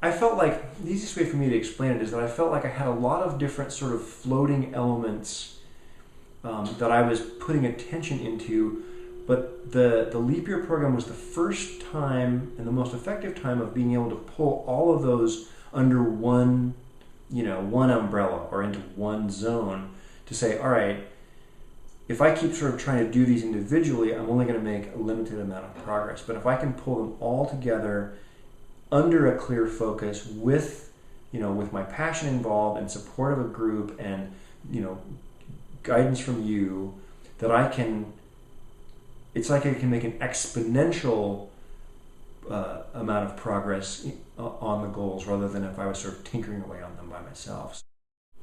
I felt like the easiest way for me to explain it is that I felt like I had a lot of different sort of floating elements that I was putting attention into, but the leap year program was the first time and the most effective time of being able to pull all of those under one umbrella or into one zone to say, all right, if I keep sort of trying to do these individually, I'm only going to make a limited amount of progress. But if I can pull them all together under a clear focus with my passion involved and support of a group and, guidance from you, that it's like I can make an exponential amount of progress on the goals rather than if I was sort of tinkering away on them by myself.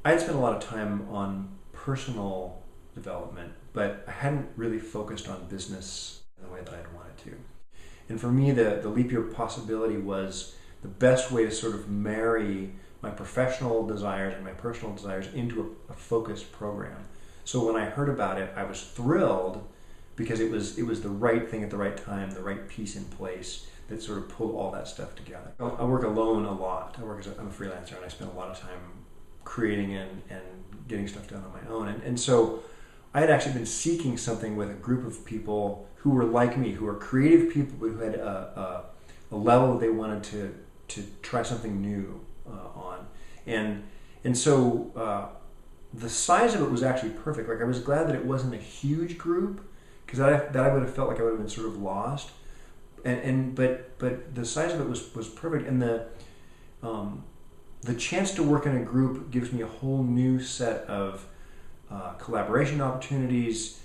I had spent a lot of time on personal development, but I hadn't really focused on business in the way that I'd wanted to. And for me, the leap year possibility was the best way to sort of marry my professional desires and my personal desires into a focused program. So when I heard about it, I was thrilled because it was the right thing at the right time, the right piece in place that sort of pulled all that stuff together. I work alone a lot. I'm a freelancer, and I spend a lot of time creating and getting stuff done on my own. And so I had actually been seeking something with a group of people who were like me, who were creative people, but who had a level they wanted to try something new on. And so the size of it was actually perfect. Like, I was glad that it wasn't a huge group, because that I would have felt like I would have been sort of lost. But the size of it was perfect, and the chance to work in a group gives me a whole new set of collaboration opportunities,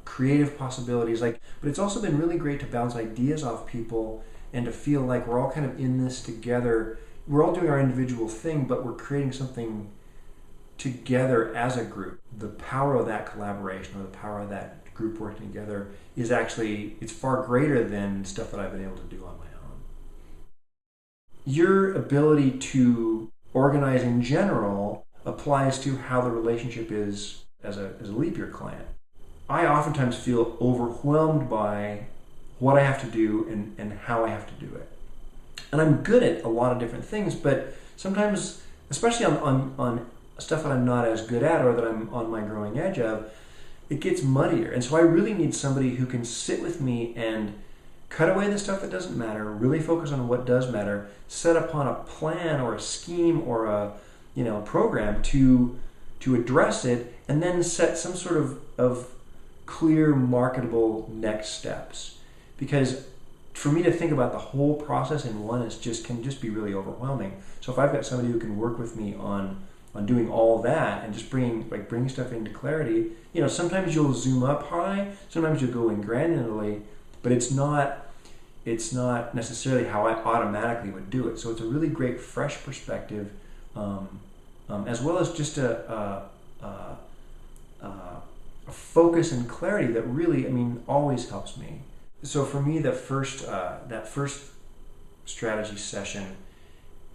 creative possibilities. But it's also been really great to bounce ideas off people and to feel like we're all kind of in this together. We're all doing our individual thing, but we're creating something together as a group. The power of that collaboration, or the power of that group working together, is actually, it's far greater than stuff that I've been able to do on my own. Your ability to organize in general applies to how the relationship is as a leap year client. I oftentimes feel overwhelmed by what I have to do and how I have to do it. And I'm good at a lot of different things, but sometimes, especially on stuff that I'm not as good at or that I'm on my growing edge of, it gets muddier. And so I really need somebody who can sit with me and cut away the stuff that doesn't matter, really focus on what does matter, set upon a plan or a scheme or a program to address it, and then set some sort of clear, marketable next steps. Because for me to think about the whole process in one can just be really overwhelming. So if I've got somebody who can work with me on doing all that and just bringing stuff into clarity, sometimes you'll zoom up high, sometimes you'll go in granularly, but it's not necessarily how I automatically would do it. So it's a really great fresh perspective, as well as just a focus and clarity that really, always helps me. So for me, that first strategy session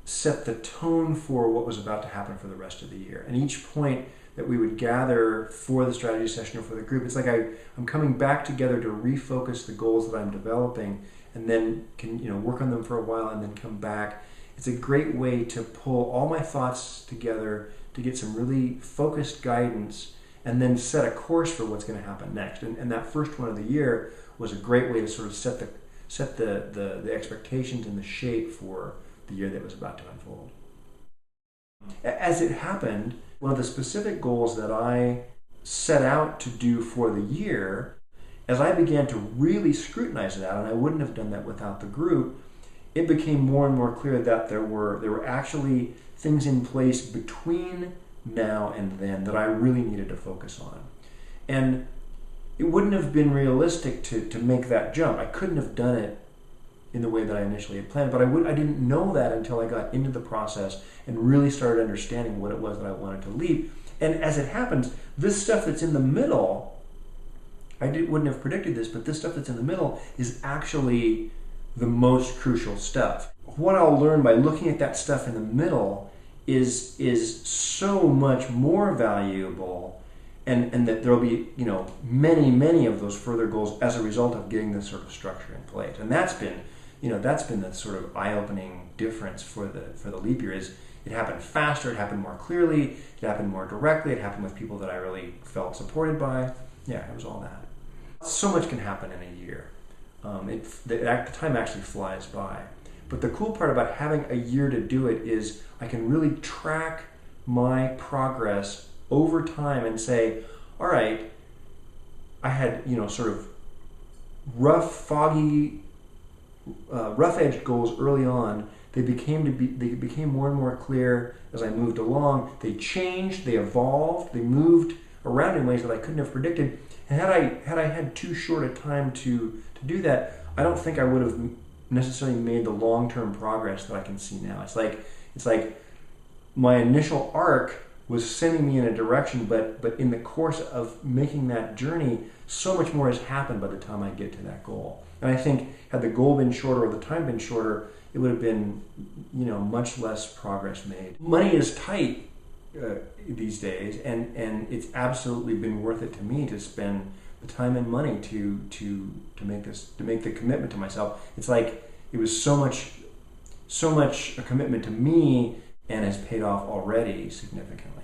set the tone for what was about to happen for the rest of the year. And each point that we would gather for the strategy session or for the group, it's like I'm coming back together to refocus the goals that I'm developing, and then can work on them for a while and then come back. It's a great way to pull all my thoughts together to get some really focused guidance and then set a course for what's going to happen next. And that first one of the year was a great way to sort of set the expectations and the shape for the year that was about to unfold. As it happened, one of the specific goals that I set out to do for the year, as I began to really scrutinize it out, and I wouldn't have done that without the group, it became more and more clear that there were actually things in place between now and then that I really needed to focus on. And it wouldn't have been realistic to make that jump. I couldn't have done it in the way that I initially had planned, but I didn't know that until I got into the process and really started understanding what it was that I wanted to leap. And as it happens, this stuff that's in the middle, wouldn't have predicted this, but this stuff that's in the middle is actually the most crucial stuff. What I'll learn by looking at that stuff in the middle is so much more valuable, and that there'll be many of those further goals as a result of getting this sort of structure in place. And that's been that's been the sort of eye-opening difference for the leap year. Is it happened faster, it happened more clearly, it happened more directly, it happened with people that I really felt supported by. Yeah, it was all that. So much can happen in a year. The time actually flies by. But the cool part about having a year to do it is I can really track my progress over time and say, all right, I had, sort of rough edge goals early on. They became more and more clear as I moved along. They changed, they evolved, they moved around in ways that I couldn't have predicted. And had I had too short a time to do that, I don't think I would have necessarily made the long-term progress that I can see now. It's like my initial arc was sending me in a direction, but in the course of making that journey, so much more has happened by the time I get to that goal. And I think had the goal been shorter or the time been shorter, it would have been, much less progress made. Money is tight these days, and it's absolutely been worth it to me to spend the time and money to make the commitment to myself. It's like it was so much a commitment to me, and has paid off already significantly.